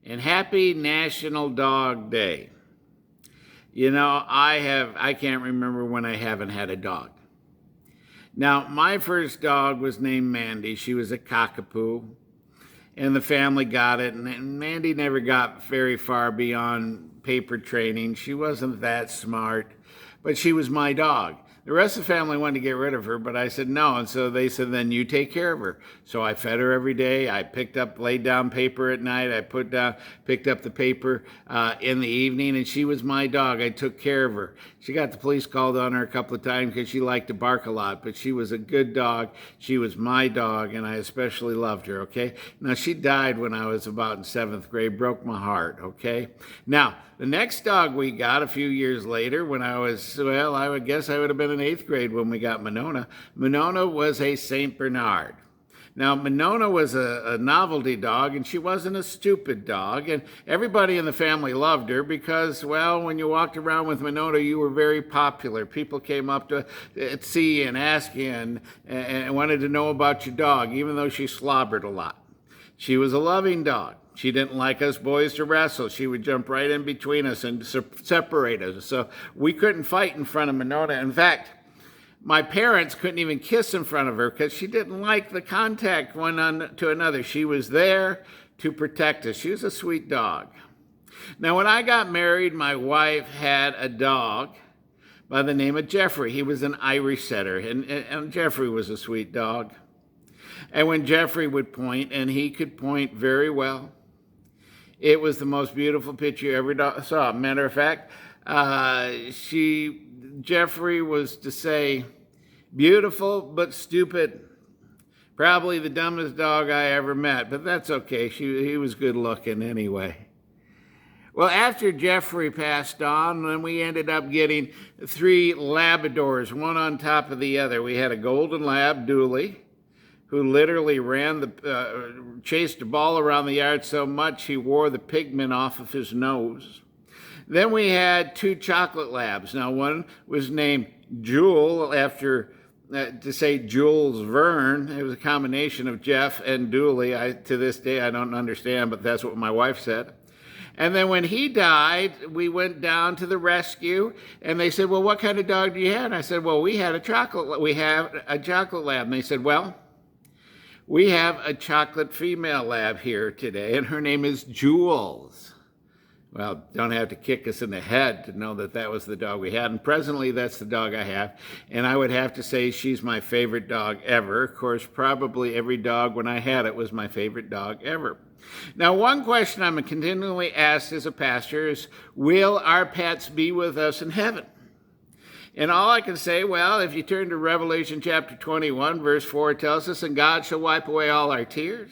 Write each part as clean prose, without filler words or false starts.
And happy National Dog Day. You know, I can't remember when I haven't had a dog. Now, my first dog was named Mandy. She was a cockapoo, and the family got it, and Mandy never got very far beyond paper training. She wasn't that smart, but she was my dog. The rest of the family wanted to get rid of her, but I said no, and so they said, then you take care of her. So I fed her every day. I laid down paper at night. I picked up the paper in the evening, and she was my dog. I took care of her. She got the police called on her a couple of times because she liked to bark a lot, but she was a good dog. She was my dog, and I especially loved her, okay? Now, she died when I was about in 7th grade, broke my heart, okay? Now, the next dog we got a few years later when I was, well, I would guess I would have been in 8th grade when we got Monona. Monona was a St. Bernard. Now, Monona was a novelty dog, and she wasn't a stupid dog, and everybody in the family loved her because, well, when you walked around with Monona, you were very popular. People came up to see you and ask you and wanted to know about your dog, even though she slobbered a lot. She was a loving dog. She didn't like us boys to wrestle. She would jump right in between us and separate us. So we couldn't fight in front of Monona. In fact, my parents couldn't even kiss in front of her because she didn't like the contact one to another. She was there to protect us. She was a sweet dog. Now, when I got married, my wife had a dog by the name of Jeffrey. He was an Irish setter, and Jeffrey was a sweet dog. And when Jeffrey would point, and he could point very well, it was the most beautiful picture you ever saw. Matter of fact, Jeffrey was to say, beautiful but stupid. Probably the dumbest dog I ever met, but that's okay. He was good looking anyway. Well, after Jeffrey passed on, then we ended up getting 3 Labradors, one on top of the other. We had a golden lab, Dooley, who literally chased the ball around the yard so much he wore the pigment off of his nose. Then we had 2 chocolate labs. Now, one was named Jules after, to say Jules Verne. It was a combination of Jeff and Dooley. To this day, I don't understand, but that's what my wife said. And then when he died, we went down to the rescue, and they said, well, what kind of dog do you have? And I said, well, we have a chocolate lab. And they said, well, we have a chocolate female lab here today, and her name is Jules. Well, don't have to kick us in the head to know that that was the dog we had. And presently, that's the dog I have. And I would have to say she's my favorite dog ever. Of course, probably every dog when I had it was my favorite dog ever. Now, one question I'm continually asked as a pastor is, will our pets be with us in heaven? And all I can say, well, if you turn to Revelation chapter 21, verse 4, it tells us, and God shall wipe away all our tears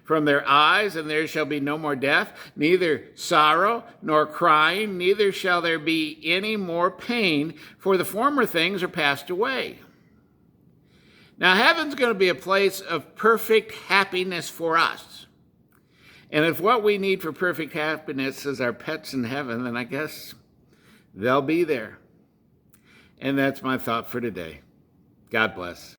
from their eyes, and there shall be no more death, neither sorrow nor crying, neither shall there be any more pain, for the former things are passed away. Now, heaven's going to be a place of perfect happiness for us. And if what we need for perfect happiness is our pets in heaven, then I guess they'll be there. And that's my thought for today. God bless.